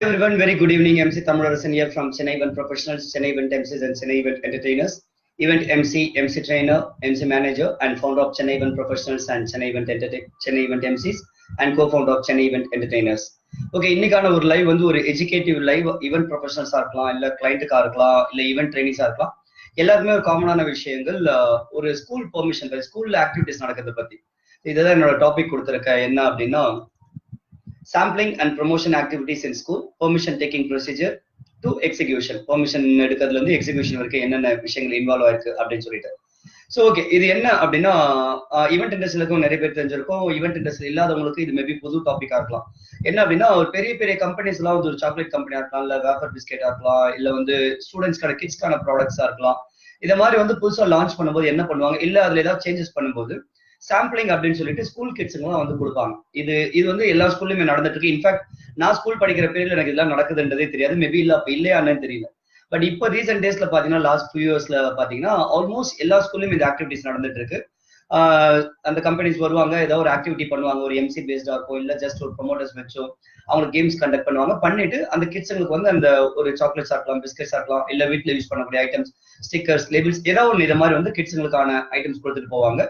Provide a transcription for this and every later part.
Everyone, very good evening. MC Thamizharasan here from Chennai Event Professionals, Chennai Event MCs and Chennai Event Entertainers, Event MC, MC Trainer, MC Manager, and founder of Chennai Event Professionals and Chennai Event MCs, and co-founder of Chennai Event Entertainers. Okay, இன்னைக்கான ஒரு live வந்து ஒரு educative live event ப்ரொஃபஷனல்ஸா இருக்கலாம், இல்ல கிளைண்ட்டுக்கா இருக்கலாம், இல்ல event ட்ரைனிஸா இருக்கலாம். எல்லாருமே ஒரு காமனான விஷயங்கள் ஒரு ஸ்கூல் பெர்மிஷன், ஸ்கூல்ல ஆக்டிவிட்டிஸ் நடக்கிறத பத்தி. இதுதான் என்னோட டாபிக் கொடுத்துருக்கேன். என்ன அப்படின்னா, sampling and promotion activities in school, permission taking procedure to execution. Permission எடுக்கிறதுல இருந்து எக்ஸிகியூஷன் வரைக்கும் என்னென்ன விஷயங்கள் இன்வால்வ் ஆயிருக்கு அப்படின்னு சொல்லிட்டு. ஸோ ஓகே, இது என்ன அப்படின்னா, ஈவெண்ட் இண்டஸ்ட்ரியிலுக்கும் நிறைய பேர் தெரிஞ்சிருக்கும், ஈவெண்ட் இண்டஸ்ட்ரி இல்லாதவங்களுக்கு இது மேபி புது டாபிக்கா இருக்கலாம். என்ன அப்படின்னா, ஒரு பெரிய பெரிய கம்பெனிஸ் எல்லாம் வந்து ஒரு சாக்லேட் கம்பெனியா இருக்கலாம், இல்ல வேஃபர் பிஸ்கெட்டா இருக்கலாம், இல்ல வந்து ஸ்டூடெண்ட்ஸ்க்கான கிட்ஸ்க்கான ப்ராடக்ட்ஸா இருக்கலாம். இதை மாதிரி வந்து புதுசா லான்ச் பண்ணும்போது என்ன பண்ணுவாங்க, இல்ல அதுல ஏதாவது சேஞ்சஸ் பண்ணும்போது சாம்பிளிங் அப்படின்னு சொல்லிட்டு ஸ்கூல் கிட்ஸுங்கெல்லாம் வந்து கொடுப்பாங்க. இது வந்து எல்லா ஸ்கூல்லையுமே நடந்துட்டு இருக்கு. இன்ஃபேக்ட் நான் ஸ்கூல் படிக்கிற பீரியட்ல எனக்கு இதெல்லாம் நடக்குதுன்றதே தெரியாது. மேபி இல்ல அப்ப இல்லையான்னு தெரியல. பட் இப்போ ரீசென்ட் டேஸ்ல பாத்தீங்கன்னா, லாஸ்ட் ஃபியூ இயர்ஸ்ல பாத்தீங்கன்னா ஆல்மோஸ்ட் எல்லா ஸ்கூல்லையும் இந்த ஆக்டிவிட்டிஸ் நடந்துட்டு இருக்கு. அந்த கம்பெனிஸ் வருவாங்க, ஏதாவது ஒரு ஆக்டிவிட்டி பண்ணுவாங்க, ஒரு எம்சி பேஸ்டா இருக்கும், இல்ல ஜஸ்ட் ஒரு ப்ரொமோட்டர்ஸ் வச்சோ அவங்க கேம்ஸ் கண்டக்ட் பண்ணுவாங்க. பண்ணிட்டு அந்த கிட்ஸுங்களுக்கு வந்து அந்த ஒரு சாக்லேட்ஸா இருக்கலாம், பிஸ்கெட்ஸா இருக்கலாம், இல்ல வீட்டுல யூஸ் பண்ணக்கூடிய ஐட்டம்ஸ், ஸ்டிக்கர்ஸ், லேபிள்ஸ், ஏதாவது ஒன்று இதை மாதிரி வந்து கிட்ஸுங்களுக்கான ஐட்டம்ஸ் கொடுத்துட்டு போவாங்க.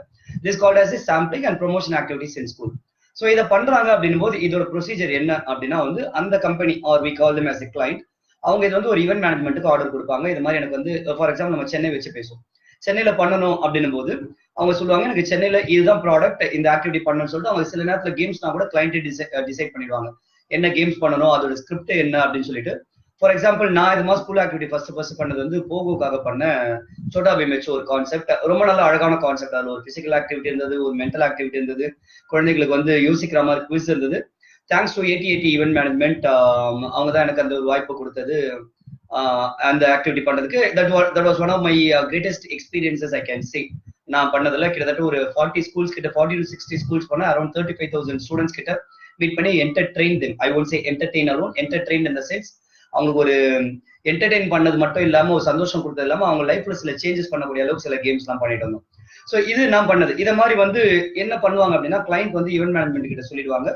This is called as the sampling and promotion activities in school. So இதை பண்றாங்க அப்படின்னும் போது இதோட ப்ரொசீஜர் என்ன அப்படின்னா வந்து, அந்த company are we call them as a client, அவங்க இது வந்து ஒரு ஈவென்ட் மேனேஜ்மெண்ட்டுக்கு ஆர்டர் கொடுப்பாங்க. இது மாதிரி எனக்கு வந்து ஃபார் எக்ஸாம்பிள் நம்ம சென்னை வச்சு பேசுவோம், சென்னையில பண்ணணும் அப்படின்னும் போது அவங்க சொல்லுவாங்க, எனக்கு சென்னையில இதுதான் ப்ராடக்ட், இந்த ஆக்டிவிட்டி பண்ணணும்னு சொல்லிட்டு அவங்க சில நேரத்துல கேம்ஸ்னா கூட கிளைண்ட் டிசைட் பண்ணிடுவாங்க, என்ன கேம்ஸ் பண்ணணும், அதோட ஸ்கிரிப்ட் என்ன அப்படின்னு சொல்லிட்டு. ஃபார் எக்ஸாம்பிள், நான் இது மாதிரி ஸ்கூல் ஆக்டிவிட்டி ஃபர்ஸ்ட் பண்ணது வந்து போகோக்காக பண்ண சோட்டா பீம் வச்சு ஒரு கான்செப்ட். ரொம்ப நல்ல அழகான கான்செப்ட். அதுல ஒரு பிசிக்கல் ஆக்டிவிட்டி இருந்தது, ஒரு மென்டல் ஆக்டிவிட்டி இருந்தது, குழந்தைகளுக்கு வந்து யோசிக்கிற மாதிரி குவிஸ் இருந்தது. தேங்க்ஸ் டு 8080 ஈவென்ட் மேனேஜ்மெண்ட், அவங்க தான் எனக்கு அந்த ஒரு வாய்ப்பு கொடுத்தது அந்த ஆக்டிவிட்டி பண்றதுக்கு. That was one of my greatest experiences I can say. நான் பண்ணதுல கிட்டத்தட்ட ஒரு 40 ஸ்கூல்ஸ் கிட்ட, 40 to 60 ஸ்கூல்ஸ் பண்ண, அரௌண்ட் 35,000 ஸ்டூடெண்ட்ஸ் கிட்ட மீட் பண்ணி entertain them. I won't say entertain alone, entertain in the sense அவங்களுக்கு ஒரு என்டர்டெயின் பண்ணது மட்டும் இல்லாம ஒரு சந்தோஷம் கொடுத்தது இல்லாம அவங்க லைஃப்ல சில சேஞ்சஸ் பண்ணக்கூடிய அளவுக்கு சில கேம்ஸ் எல்லாம் பண்ணிட்டு வந்தோம். ஸோ இது நான் பண்ணது. இதை மாதிரி வந்து என்ன பண்ணுவாங்க அப்படின்னா, கிளைண்ட் வந்து ஈவென்ட் மேனேஜ்மெண்ட் கிட்ட சொல்லிடுவாங்க,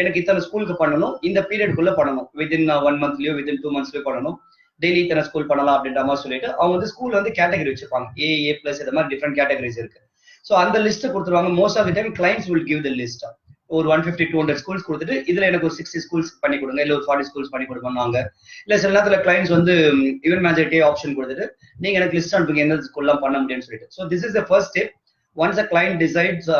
எனக்கு இத்தனை ஸ்கூலுக்கு பண்ணணும், இந்த பீரியடுக்குள்ள பண்ணணும், வித்தின் 1 monthலயோ வித்தின் 2 monthsலயோ பண்ணணும், டெய்லி இத்தனை ஸ்கூல் பண்ணலாம் அப்படின்ற மாதிரி சொல்லிட்டு அவங்க வந்து ஸ்கூல் வந்து கேட்டகரி வச்சிருப்பாங்க, A+, இந்த மாதிரி டிஃப்ரெண்ட் கேட்டகரிஸ் இருக்கு. ஸோ அந்த லிஸ்ட் கொடுத்துருவாங்க. Most of the time clients will give the list. ஒரு 150-200 ஸ்கூல்ஸ் கொடுத்துட்டு இதுல எனக்கு ஒரு 60 ஸ்கூல்ஸ் பண்ணி கொடுங்க, இல்ல ஒரு 40 ஸ்கூல்ஸ் பண்ணி கொடுப்பாங்க. இல்ல சில நேரத்துல கிளைண்ட்ஸ் வந்து ஈவென்ட் மேனேஜர்ட்டே ஆப்ஷன் கொடுத்துட்டு நீங்க எனக்கு லிஸ்ட் அனுப்புங்க எந்த ஸ்கூல்லாம் பண்ண முடியும்னு சொல்லிட்டு. So this is the first step. Once a client decides,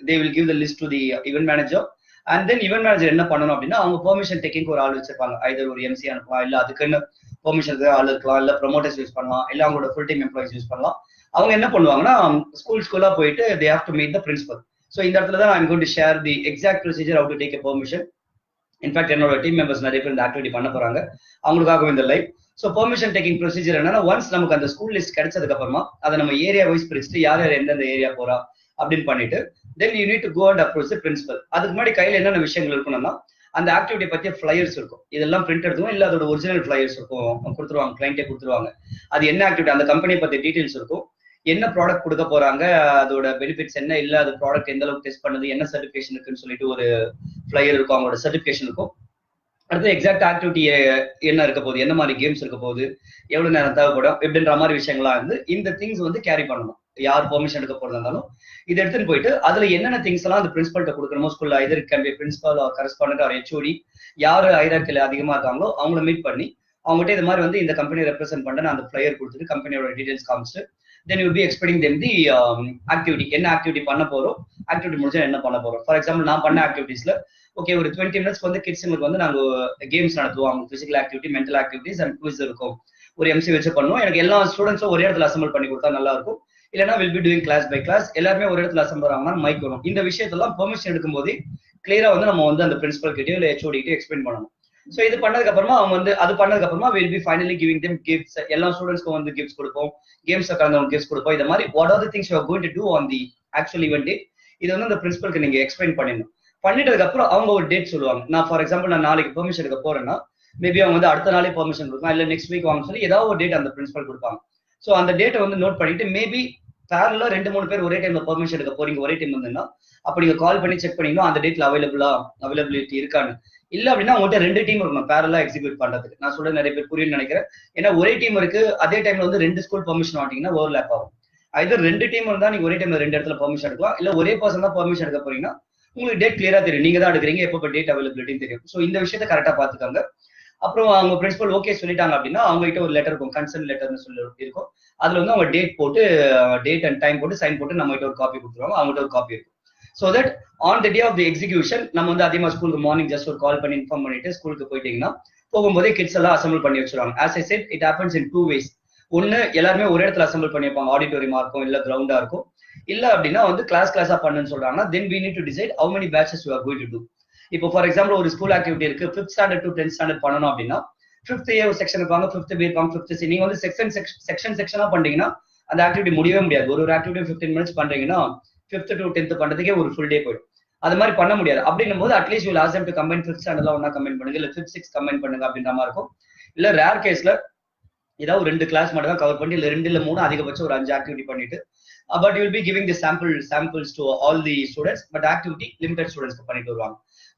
they will give the list to the event manager. And then event manager என்ன பண்ணணும் அப்படின்னா, அவங்க பெர்மிஷன் டேக்கிங் ஒரு ஆள் வச்சிருப்பாங்க. ஐதர் ஒரு எம்சி அனுப்பலாம், இல்ல அதுக்குன்னு பெர்மிஷன் ஆள் இருக்கலாம், இல்ல ப்ரொமோட்டர்ஸ் யூஸ் பண்ணலாம், இல்ல அவங்களோட ஃபுல் டைம் எம்ப்ளாயிஸ் யூஸ் பண்ணலாம். அவங்க என்ன பண்ணுவாங்கன்னா, ஸ்கூலா போயிட்டு they have to meet the principal. So இந்த இடத்துல தான் I'm going to share the exact procedure how to take a permission. In fact என்னோட டீம் மெம்பர்ஸ் நிறைய பேர் இந்த ஆக்டிவிட்டி பண்ண போறாங்க, அவங்களுக்காக இந்த live. So permission taking procedure என்னன்னா, ஒன்ஸ் நமக்கு அந்த ஸ்கூல் லிஸ்ட் கிடைச்சதுக்கு அப்புறமா அதை நம்ம ஏரியா வைஸ் பிரிச்சுட்டு யார் யார் எந்தெந்த ஏரியா போறா அப்படின்னு பண்ணிட்டு then you need to go and approach the principal. அதுக்கு முன்னாடி கையில என்னென்ன விஷயங்கள் இருக்கணும்னா, அந்த ஆக்டிவிட்டி பத்திய ஃபிளையர்ஸ் இருக்கும், இதெல்லாம் பிரிண்ட் எடுத்துக்கும், இல்ல அதோட ஒரிஜினல் ஃபிளையர்ஸ் இருக்கும், கொடுத்துருவாங்க, கிளைண்டே கொடுத்துருவாங்க. அது என்ன ஆக்டிவிட்டி, அந்த கம்பெனி பத்தி டீடைல்ஸ் இருக்கும், என்ன ப்ராடக்ட் கொடுக்க போறாங்க, அதோட பெனிஃபிட்ஸ் என்ன, இல்ல அது ப்ராடக்ட் எந்த அளவுக்கு டெஸ்ட் பண்ணுது, என்ன சர்டிஃபிகேஷன் இருக்குன்னு சொல்லிட்டு ஒரு ஃபிளையர் இருக்கும், அவங்களோட சர்டிஃபிகேஷன் இருக்கும். அடுத்து எக்ஸாக்ட் ஆக்டிவிட்டி என்ன இருக்க போகுது, என்ன மாதிரி கேம்ஸ் இருக்க போகுது, எவ்வளவு நேரம் தேவைப்படும், இப்படின்ற மாதிரி விஷயங்களா இருந்து இந்த திங்ஸ் வந்து கேரி பண்ணணும். யார் பெர்மிஷன் எடுக்க போறதா இருந்தாலும் இதை எடுத்துன்னு போயிட்டு அதுல என்னென்ன திங்ஸ் எல்லாம் அந்த பிரின்சிபல்கிட்ட கொடுக்கணுமோ, ஸ்கூல்ல either can be principal or correspondent or HOD, யாரு ஹைரார்க்கில அதிகமா இருக்காங்களோ அவங்கள மீட் பண்ணி அவங்ககிட்ட இது மாதிரி வந்து இந்த கம்பெனி ரெப்ரசென்ட் பண்ண அந்த ஃபிளையர் கொடுத்துட்டு கம்பெனியோட டீடைல்ஸ் காமிச்சிட்டு then you will be expecting them the activity, என்ன ஆக்டிவிட்டி பண்ண போறோம், ஆக்டிவிட்டி முடிஞ்சா என்ன பண்ண போறோம். ஃபார் எக்ஸாம்பிள், நான் பண்ண ஆக்டிவிட்டிஸ்ல ஓகே ஒரு 20 minutes வந்து கிட்ஸுங்களுக்கு வந்து நாங்க கேம்ஸ் நடத்துவோம், physical activity, mental activities and quiz இருக்கும், ஒரு எம்சி வச்சு பண்ணுவோம். எனக்கு எல்லா ஸ்டூடெண்ட்ஸும் ஒரே இடத்துல அசம்பிள் பண்ணி கொடுத்தா நல்லா இருக்கும். இல்லைன்னா will be doing class by class, எல்லாருமே ஒரு இடத்துல அசம்பிள் ஆகணும், மைக் வரும். இந்த விஷயத்தெல்லாம் பெர்மிஷன் எடுக்கும் போது கிளியரா வந்து நம்ம வந்து அந்த பிரின்சிபல் கிட்டயோ இல்ல HOD கிட்டயோ எக்ஸ்பிளைன் பண்ணணும். ஸோ இது பண்ணதுக்கு அப்புறமா அவங்க வந்து அது பண்ணதுக்கு அப்புறமா will be finally giving them gifts. எல்லா ஸ்டூடெண்ட்ஸ்க்கும் வந்து கிஃப்ட்ஸ் கொடுப்போம், கேம்ஸ்ல கலந்தவங்க கிஃப்ட்ஸ் கொடுப்போம். இந்த மாதிரி what are the things you are going to do on the actual event date, இது வந்து அந்த பிரின்சிபலுக்கு நீங்க எக்ஸ்பிளைன் பண்ணிடணும். பண்ணிட்டதுக்கு அப்புறம் அவங்க ஒரு டேட் சொல்லுவாங்க. நான் ஃபார் எக்ஸாம்பிள் நான் நாளைக்கு பெர்மிஷன் எடுக்க போறேன்னா மேபி அவங்க வந்து அடுத்த நாளே பெர்மிஷன் கொடுக்கலாம், இல்ல நெக்ஸ்ட் வீக் வாங்க சொல்லி ஏதாவது ஒரு டேட் அந்த பிரின்சிபல் கொடுப்பாங்க. ஸோ அந்த டேட்டை வந்து நோட் பண்ணிட்டு மேபி பேரலா 2-3 பேர் ஒரே டைம்ல பெர்மிஷன் எடுக்க போறீங்க, ஒரே டைம் வந்துன்னா அப்ப நீங்க கால் பண்ணி செக் பண்ணீங்கன்னா அந்த டேட்ல அவைலபிலிட்டி இருக்கான்னு. இல்ல அப்படின்னா உங்கள்கிட்ட 2 டீம் இருக்கணும் பேரலா எக்ஸிக்யூட் பண்றதுக்கு. நான் சொல்ற நிறைய பேர் புரியும்னு நினைக்கிறேன். ஏன்னா ஒரே டீம் இருக்கு, அதே டைம்ல வந்து 2 ஸ்கூல் பெர்மிஷன் வாங்கிட்டீங்கன்னா ஓவர்லேப் ஆகும். ஐதர் 2 டீம் இருந்தா நீங்க ஒரே டைம்ல 2 இடத்துல பெர்மிஷன் எடுக்கலாம், இல்ல ஒரே பர்சன் தான் பெர்மிஷன் எடுக்க போறீங்கன்னா உங்களுக்கு டேட் கிளியரா தெரியும், நீங்க தான் எடுக்கிறீங்க, எப்போ டேட் அவைலபிலிட்டின்னு தெரியும். ஸோ இந்த விஷயத்த கரெக்டா பாத்துக்காங்க. அப்புறம் அவங்க பிரின்சிபல் ஓகே சொல்லிட்டாங்க அப்படின்னா அவங்க கிட்ட ஒரு லெட்டர் இருக்கும், கன்சர்ன் லெட்டர்னு சொல்லி இருக்கும். அதுல வந்து அவங்க டேட் போட்டு டேட் அண்ட் டைம் போட்டு சைன் போட்டு நம்ம கிட்ட ஒரு காப்பி கொடுத்துருவாங்க, அவங்ககிட்ட ஒரு காப்பி இருக்கும். So that on the day of the execution நம்ம வந்து அதிகமாக ஸ்கூலுக்கு மார்னிங் ஜஸ்ட் ஒரு கால் பண்ணி இன்ஃபார்ம் பண்ணிட்டு ஸ்கூலுக்கு போயிட்டீங்கன்னா போகும்போதே கிட்ஸ் எல்லாம் அசம்பிள் பண்ணி வச்சிருவாங்க. As I set it happens in 2 ways. ஒன்னு எல்லாருமே ஒரு இடத்துல அசம்பிள் பண்ணிருப்பாங்க, ஆடிட்டோரியமா இருக்கும் இல்ல கிரவுண்டா இருக்கும். இல்ல அப்படின்னா வந்து கிளாஸா பண்ணுன்னு சொல்றாங்கன்னா தென் we need to decide how many batches you are going to do. இப்போ ஃபார் எக்ஸாம்பிள் ஒரு ஸ்கூல் ஆக்டிவிட்டி இருக்கு, 5th standard to 10th standard பண்ணணும் அப்படின்னா 5th A செக்ஷன் இருப்பாங்க, 5th B இருப்பாங்க, 5th C. நீங்க வந்து செக்ஷனா பண்றீங்கன்னா அந்த ஆக்டிவிட்டி முடியவே முடியாது. ஒரு ஆக்டிவிட்டி 15 minutes பண்றீங்கன்னா 5th to 10th பண்றதுக்கே ஒரு ஃபுல் டே போயிடும். அது மாதிரி பண்ண முடியாது. அப்படின்னும் போது at least you last time to combine 5th ஸ்டாண்டர்ட்ல ஒன்னா கம்பைன் பண்ணுங்க, இல்ல 5th 6th கம்பைன் பண்ணுங்க அப்படின்ற மாதிரி இருக்கும். இல்ல ரேர் கேஸ்ல ஏதாவது ஒரு 2 கிளாஸ் மட்டும் தான் கவர் பண்ணி இல்ல 2 இல்ல 3 அதிகபட்சம் ஒரு 5 ஆக்டிவிட்டி பண்ணிட்டு but you will be giving the samples to all the students. But activity limited ஸ்டூடெண்ட்ஸ்க்கு பண்ணிட்டு வருவாங்க.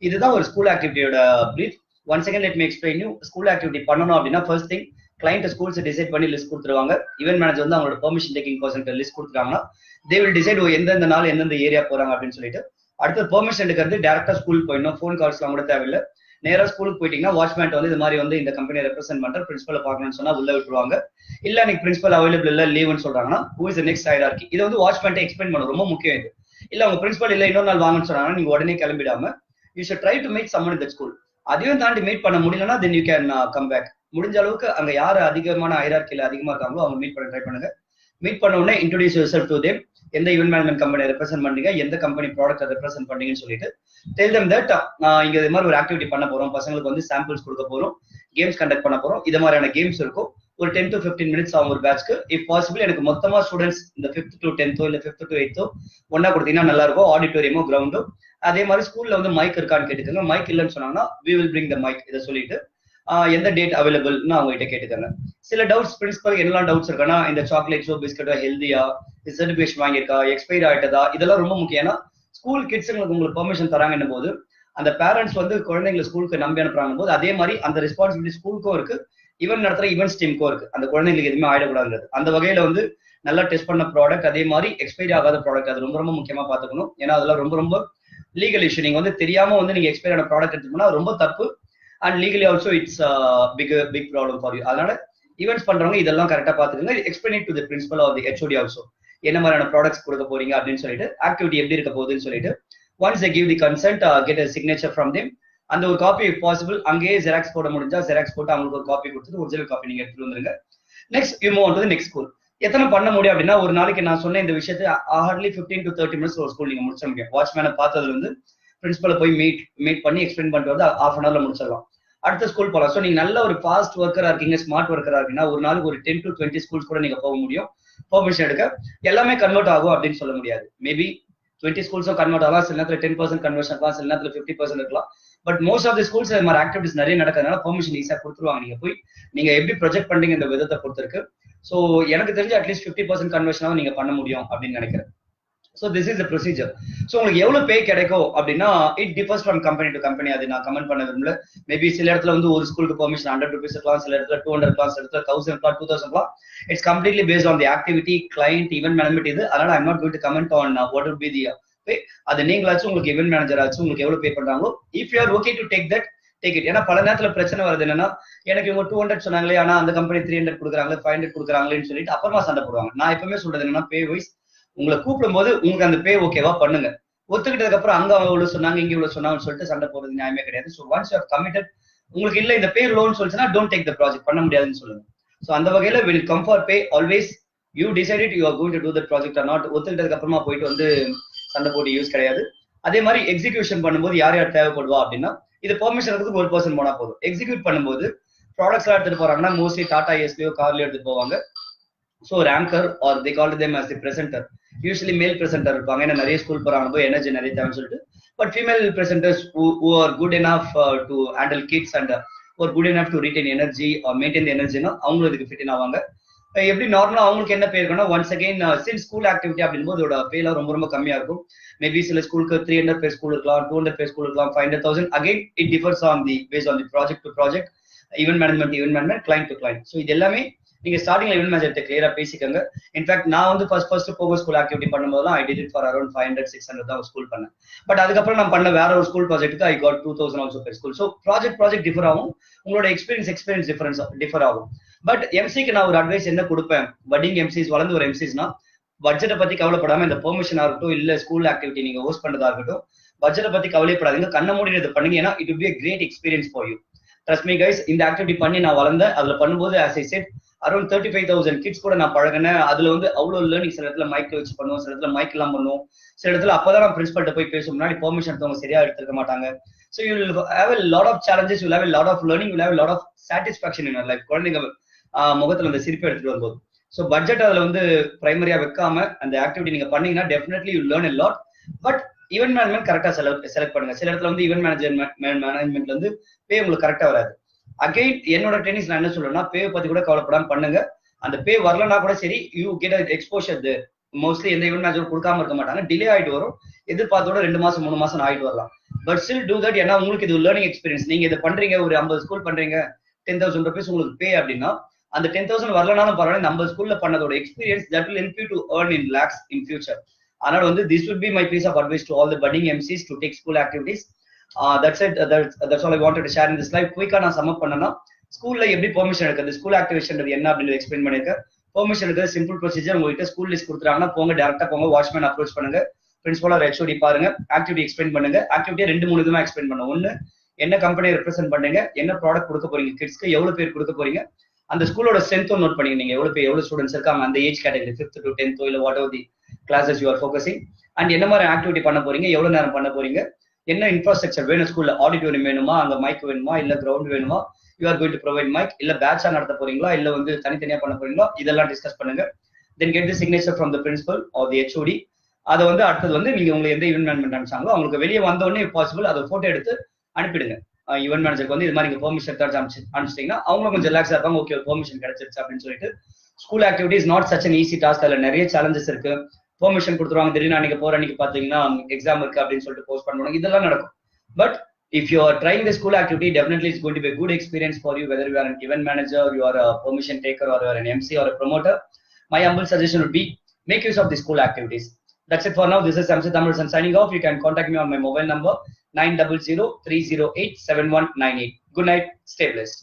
இதுதான் ஒரு ஸ்கூல் ஆக்டிவிட்டியோட brief. Once again let me explain you. School activity பண்ணணும் அப்படின்னா first thing client schools decide பண்ணி லிஸ்ட் கொடுத்துருவாங்க. ஈவென்ட் மேனேஜர் வந்து அவங்களோட பெர்மிஷன் டேக்கிங் பர்சன் லிஸ்ட் கொடுத்துருக்காங்கன்னா தே வில் டிசைட் எந்தெந்த நாள் எந்தெந்த ஏரியா போறாங்க அப்படின்னு சொல்லிட்டு. அடுத்து பெர்மிஷன் எடுக்கிறது டேரக்டா ஸ்கூல் போயிடணும், ஃபோன் கால்ஸ்லாம் கூட தேவையில்லை. நேரா ஸ்கூலுக்கு போயிட்டீங்கன்னா வாட்ச்மேன் வந்து இது மாதிரி வந்து இந்த கம்பெனியை ரெப்ரசென்ட் பண்ற பிரின்சிபலை பார்க்கணும்னு சொன்னா உள்ள விட்டுருவாங்க. இல்ல எனக்கு பிரின்சிபல் அவைலபிள் இல்ல லீவ்னு சொல்றாங்கன்னா who is the next hierarchy. இது வந்து வாட்ச்மேன் எக்ஸ்பிளைன் பண்ணணும், ரொம்ப முக்கியம் இது. இல்ல உங்க பிரின்சிபல் இல்ல இன்னொரு நாள் வாங்கன்னு சொன்னாங்கன்னா நீங்க உடனே கிளம்பிடாம you should try to meet someone in that school. அதையும் தாண்டி மீட் பண்ண முடியலன்னா then you can come back. முடிஞ்ச அளவுக்கு அங்க யாரு அதிகமான ஹையரார்கில அதிகமா இருக்காங்களோ அவங்க மீட் பண்ண ட்ரை பண்ணுங்க. மீட் பண்ண உடனே இன்ட்ரோடியூஸ் யுவர்செல்ஃப் டு தேம். எந்த ஈவென்ட் மேனேஜ்மெண்ட் கம்பெனியை ரெப்ரசென்ட் பண்ணீங்க, எந்த கம்பெனி ப்ராடக்ட்டை ரெப்ரசென்ட் பண்ணீங்கன்னு சொல்லிட்டு டெல் தம் தட் இங்க இது மாதிரி ஒரு ஆக்டிவிட்டி பண்ண போறோம், பசங்களுக்கு வந்து சாம்பிள்ஸ் கொடுக்க போறோம், கேம்ஸ் கண்டக்ட் பண்ண போறோம். இது மாதிரியான கேம்ஸ் இருக்கும். ஒரு 10 to 15 minutes ஆகும் ஒரு பேட்ச்க்கு. இஃப் பாசிபிள் எனக்கு மொத்தமா ஸ்டூடெண்ட்ஸ் இந்த 5th to 10th இல்ல 5th to 8th ஒன்னா கொடுத்தீங்கன்னா நல்லா இருக்கும். ஆடிட்டோரியமோ கிரவுண்டோ. அதே மாதிரி ஸ்கூல்ல வந்து மைக் இருக்கான்னு கேட்டுக்கோங்க. மைக் இல்லைன்னு சொன்னாங்கன்னா we will bring the mic. இதை சொல்லிட்டு எந்த டேட் அவைலபிள்னு அவங்க கிட்ட கேட்டுக்காங்க. சில டவுட்ஸ் பிரின்சிபல் என்னெல்லாம் டவுட்ஸ் இருக்கான்னா இந்த சாக்லேட்ஸோ பிஸ்கட்டோ ஹெல்தியா, சர்டிபிகேஷன் வாங்கியிருக்கா, எக்ஸ்பைர் ஆயிட்டதா, இதெல்லாம் ரொம்ப முக்கியம். ஏன்னா ஸ்கூல் கிட்ஸுங்களுக்கு உங்களுக்கு பெர்மிஷன் தராங்கன்னும் போது அந்த பேரண்ட்ஸ் வந்து குழந்தைங்களை ஸ்கூலுக்கு நம்பி அனுப்புறாங்க போது அதே மாதிரி அந்த ரெஸ்பான்சிபிலிட்டி ஸ்கூலுக்கும் இருக்கு, ஈவென்ட் நடத்துற ஈவென்ட்ஸ் டீமுக்கும் இருக்கு. அந்த குழந்தைங்களுக்கு எதுவுமே ஆயிடக்கூடாது. அந்த வகையில வந்து நல்லா டெஸ்ட் பண்ண ப்ராடக்ட், அதே மாதிரி எக்ஸ்பைரி ஆகாத ப்ராடக்ட், அது ரொம்ப ரொம்ப முக்கியமா பாத்துக்கணும். ஏன்னா அதெல்லாம் ரொம்ப ரொம்ப லீகல் இஷ்யூ. நீங்க வந்து தெரியாம வந்து நீங்க எக்ஸ்பைரி ஆன ப்ராடக்ட் எடுத்துக்கணும்னா ரொம்ப தப்பு. And legally also it's big problem for you. அதனால ஈவெண்ட்ஸ் பண்றவங்க இதெல்லாம் கரெக்டா பாத்துக்கோங்க. Explain it to the principal or the HOD also. என்ன மாதிரியான ப்ராடக்ட்ஸ் கொடுக்க போறீங்க அப்படின்னு சொல்லிட்டு, ஆக்டிவிட்டி எப்படி இருக்க போகுதுன்னு சொல்லிட்டு once they give the consent, get a signature from them. அந்த ஒரு காப்பி if possible அங்கேயே ஜெராக்ஸ் போட முடிஞ்சா ஜெராக்ஸ் போட்டு அவங்களுக்கு ஒரு காப்பி கொடுத்துட்டு ஒரிஜினல் காப்பி நீங்க எடுத்துட்டு வந்துருங்க. Next you move on to the next school. எத்தனை பண்ண முடியும் அப்படின்னா ஒரு நாளைக்கு நான் சொன்ன இந்த விஷயத்தை ஹார்ட்லி 15 to 30 minutes ஒரு ஸ்கூல் நீங்க முடிச்ச முடியும். வாட்ச்மேனை பார்த்ததுல இருந்து பிரின்சிபலை போய் மீட் பண்ணி எக்ஸ்பிளைன் பண்ணிட்டு வந்து half an hourல முடிச்சிடலாம். அடுத்த ஸ்கூல் போகலாம். ஸோ நீங்க நல்ல ஒரு ஃபாஸ்ட் ஒர்க்கரா இருக்கீங்க, ஸ்மார்ட் ஒர்க்கரா இருக்கீங்கன்னா ஒரு நாளுக்கு ஒரு 10 to 20 ஸ்கூல்ஸ் கூட நீங்க போக முடியும். பெர்மிஷன் எடுக்க எல்லாமே கன்வெர்ட் ஆகும் அப்படின்னு சொல்ல முடியாது. மேபி 20 ஸ்கூல்ஸும் கன்வெர்ட் ஆகலாம், சில நேரத்தில் 10% கன்வர்ஷன் இருக்கலாம், சில நேரத்தில் 50% இருக்கலாம். But most of the schools இது மாதிரி ஆக்டிவிட்டிஸ் நிறைய நடக்கிறதுனால பெர்மிஷன் ஈஸியாக கொடுத்துருவாங்க. நீங்க போய் நீங்க எப்படி ப்ரொஜெக்ட் பண்றீங்க இந்த விதத்தை பொறுத்திருக்கு. ஸோ எனக்கு தெரிஞ்சு அட்லீஸ்ட் 50% கன்வர்ஷனாக நீங்க பண்ண முடியும் அப்படின்னு நினைக்கிறேன். So this is the procedure. So உங்களுக்கு எவ்வளவு பே கிடைக்கும் அப்படின்னா it differs from company to company. அது நான் கமெண்ட் பண்ண விரும்பல. மேபி சில இடத்துல வந்து ஒரு ஸ்கூலுக்கு பெர்மிஷன் 100 rupees இருக்கலாம், சில இடத்துல 200 இருக்கலாம், சில இடத்துல 1000 இருக்கலாம், 2000 இருக்கலாம். It's completely based on the activity, client, event management இது. அதனால I'm not going to comment on what would be the pay. அது நீங்களாச்சும் உங்களுக்கு ஈவென்ட் மேனேஜர் ஆச்சும் உங்களுக்கு எவ்வளவு பே பண்றாங்களோ if you are okay to take that take it. ஏன்னா பல நேரத்துல பிரச்சனை வருது என்னன்னா எனக்கு இவங்க 200 சொன்னாங்களே ஆனா அந்த கம்பெனி 300 கொடுக்குறாங்க 500 கொடுக்குறாங்களேன்னு சொல்லிட்டு அப்புறமா சண்டை போடுவாங்க. நான் எப்பவுமே சொல்றது என்னன்னா பே வைஸ் உங்களை கூப்பிடும் போது உங்களுக்கு அந்த பே ஓகேவா பண்ணுங்க. ஒத்துக்கிட்டதுக்கு அப்புறம் அங்க இவ்வளவு சொன்னாங்க இங்க இவ்வளவு சொன்னாங்கன்னு சொல்லிட்டு சண்டை போடுறது நியாயமே கிடையாது. So once you have committed உங்களுக்கு இல்ல இந்த பே லோன் சொல்லிச்சுன்னா டோன்ட் டேக் த ப்ராஜெக்ட், பண்ண முடியாதுன்னு சொல்லுங்க. ஸோ அந்த வகையில will come for pay always you decided you are going to do that project or not. ஒத்துக்கிட்டதுக்கு அப்புறமா போயிட்டு வந்து சண்டை போட்டு யூஸ் கிடையாது. அதே மாதிரி எக்ஸிகியூஷன் பண்ணும்போது யார் யார் தேவைப்படுவா அப்படின்னா இது பெர்மிஷன் எடுத்துக்கு ஒரு பர்சன் போனா போதும். எக்ஸிக்யூட் பண்ணும்போது ப்ராடக்ட்ஸ் எல்லாம் எடுத்துட்டு போறாங்கன்னா மோஸ்ட்லி டாடா ஏஸ்லயோ கார்லயோ எடுத்துட்டு போவாங்க. ஸோ ஒரு anchor R they call them as the பிரசென்டர். Usually மேல் பிரசென்டர் இருப்பாங்க, ஏன்னா நிறைய ஸ்கூல் போறாங்க போய் எனர்ஜி நிறைய தேவைன்னு சொல்லிட்டு. But female presenters who are good enough to handle kids and who are good enough to retain energy or maintain the energy னா அவங்களும் இதுக்கு ஃபிட் ஆவாங்க. எப்படி நார்மலா அவங்களுக்கு என்ன பே இருக்குன்னா once again since school activity அப்படின்போது அதோட பேலாம் ரொம்ப கம்மியா இருக்கும். மேபி சில ஸ்கூலுக்கு 300 பேர் ஸ்கூல் இருக்கலாம், 200 பேர் ஸ்கூல் இருக்கலாம், 500,000. Again it differs on the base on the project to project, event management, client to client. So இது எல்லாமே நீங்க ஸ்டார்டிங்ல ஈவென்ட் மேனேஜர்கிட்ட கிளியரா பேசிக்கங்க. இன்ஃபேக்ட் நான் வந்து ஃபர்ஸ்ட் போகோ ஸ்கூல் ஆக்டிவிட்டி பண்ணும்போதுலாம் I did it for around 500-600 தான் ஸ்கூல் பண்ணேன். பட் அதுக்கப்புறம் நான் பண்ண வேற ஒரு ஸ்கூல் ப்ராஜெக்ட்டுக்கு I got 2000 also per school. So project differ ஆகும், உங்களோட எக்ஸ்பீரியன்ஸ் டிஃபர் ஆகும். பட் எம்சிக்கு நான் ஒரு அட்வைஸ் என்ன கொடுப்பேன், பட்டிங் எம்சிஸ் வளர்ந்து ஒரு எம்சிஸ்னா பட்ஜெட்டை பத்தி கவலைப்படாம இந்த பெர்மிஷன் ஆகட்டும் இல்ல ஸ்கூல் ஆக்டிவிட்டி நீங்க ஹோஸ்ட் பண்றதா இருக்கட்டும், பட்ஜெட்டை பத்தி கவலைப்படாதீங்க, கண்ண மூடி இதை பண்ணுங்க. ஏன்னா it will be a great experience for you. Trust me guys, இந்த ஆக்டிவிட்டி பண்ணி நான் வளர்ந்தேன். அதுல பண்ணும்போது as I said around 35,000 kids கூட நான் பழகினேன். அதுல வந்து அவ்வளவு லேர்னிங், சில இடத்துல மைக் வச்சு பண்ணுவோம், சில இடத்துல மைக் எல்லாம் பண்ணுவோம், சில இடத்துல அப்பதான் நான் பிரின்சிபல்ட்ட போய் பேசும் முன்னாடி பெர்மிஷன் எடுத்தவங்க சரியா எடுத்துக்க மாட்டாங்க. So you will have a lot of challenges, you will have a lot of learning, you will have a lot of satisfaction in your life. குழந்தைங்க முகத்துல அந்த சிரிப்பு எடுத்துட்டு வரும்போது. ஸோ பட்ஜெட் அதுல வந்து பிரைமரியா வைக்காம அந்த ஆக்டிவிட்டி நீங்க பண்ணீங்கன்னா definitely you learn a lot. But event management கரெக்டா செலக்ட் பண்ணுங்க. சில இடத்துல வந்து ஈவென்ட் மேனேஜ்மெண்ட்ல வந்து பே உங்களுக்கு கரெக்டா வராது. அகைன் என்னோட ட்ரைனிங்ஸ் நான் என்ன சொல்றேன்னா பே பத்தி கூட கவலைப்படாம பண்ணுங்க. அந்த பே வரலன்னா கூட சரி, யூ கெட் எக்ஸ்போஷர். மோஸ்ட்லி எந்த ஈவென்ட் மேனேஜர் கொடுக்காம இருக்க மாட்டாங்க, டிலே ஆயிட்டு வரும். எதிர்பார்த்தோட 2 மாசம் 3 மாசம் ஆயிட்டு வரலாம். But still do that. ஏன்னா உங்களுக்கு இது லேர்னிங் எக்ஸ்பீரியன்ஸ். நீங்க இதை பண்றீங்க, ஒரு 50 ஸ்கூல் பண்றீங்க, 10,000 rupees உங்களுக்கு பே அப்படின்னா அந்த 10,000 வரலனாலும் பரவாயில்ல, நம்ம ஸ்கூல்ல பண்ணதோட experience that will help you to earn in lakhs in future. அதனால வந்து this would be my piece of advice to all the budding MCs to take school activities. That's it. That's all I wanted to share in this live. குயிக்கா நான் some அப் பண்ணனா ஸ்கூல்ல எப்படி permission எடுக்கிறது, school activation என்ன அப்படின்னு explain பண்ணிருக்கேன். Permission எடுக்கிறது சிம்பிள் ப்ரொசீஜர். உங்ககிட்ட ஸ்கூல் லிஸ்ட் கொடுத்துறாங்கன்னா போங்க, டேரக்டா போங்க, வாட்ச்மேன் அப்ரோச் பண்ணுங்க, பிரின்சிபல் ஆர் ஹெச்ஓடி பாருங்க, ஆக்டிவிட்டி எக்ஸ்பிளைன் பண்ணுங்க. ஆக்டிவிட்டியை 2-3 விதமா எக்ஸ்பிளைன் பண்ணுங்க. ஒன்னு, என்ன கம்பெனியை ரெப்ரசென்ட் பண்றீங்க, என்ன ப்ராடக்ட் கொடுக்க போறீங்க, கிட்ஸ்க்கு எவ்வளவு பேர் கொடுக்க போறீங்க, அந்த ஸ்கூலோட ஸ்ட்ரென்த்தும் நோட் பண்ணீங்க, நீங்க எவ்வளவு ஸ்டூடெண்ட்ஸ் இருக்காங்க அந்த age category 5th to 10th இல்ல what ever the classes you are focusing, and என்ன மாதிரி ஆக்டிவிட்டி பண்ண போறீங்க, எவ்வளவு நேரம் பண்ண போறீங்க, என்ன இன்ஃப்ராஸ்ட்ரக்சர் வேணும், ஸ்கூல்ல ஆடிட்டோரியம் வேணுமா, அங்க மைக் வேணுமா, இல்ல கிரவுண்ட் வேணுமா, you are going to provide mic, இல்ல பேட்சா நடத்த போறீங்களா, இல்ல வந்து தனித்தனியா பண்ண போறீங்களா, இதெல்லாம் டிஸ்கஸ் பண்ணுங்க. Then get the signature from the principal or the HOD. அதை வந்து அடுத்தது வந்து நீங்க உங்களுக்கு எந்த ஈவென்ட் மேனேஜ்மெண்ட் அனுப்பிச்சாங்களோ அவங்களுக்கு வெளியே வந்த உடனே பாசிபிள் அதை போட்டோ எடுத்து அனுப்பிடுங்க. ஈவென்ட் மேனேஜருக்கு வந்து இது மாதிரி நீங்க பெர்மிஷன் அனுப்பிச்சிட்டீங்கன்னா அவங்களும் கொஞ்சம் ரிலாக்ஸா இருப்பாங்க, ஓகே பெர்மிஷன் கிடைச்சிருச்சு அப்படின்னு சொல்லிட்டு. School activity is not such an easy task. அதுல நிறைய சேலஞ்சஸ் இருக்கு. பெர்மிஷன் கொடுத்துருவாங்க, திடீர்னு அன்னைக்கு போற அன்னைக்கு பாத்தீங்கன்னா எக்ஸாம் இருக்கு அப்படின்னு சொல்லிட்டு போஸ்ட் பண்ணுவாங்க, இதெல்லாம் நடக்கும். But if you are trying the school activity, definitely it's going to be a good experience for you, whether you are an event manager, you are a permission taker, or you are an MC or a promoter. My humble suggestion would be make use of the school activities. That's it for now. This is MC Thamizharasan signing off. You can contact me on my mobile number 900-308-7198. Good night. Stay blessed.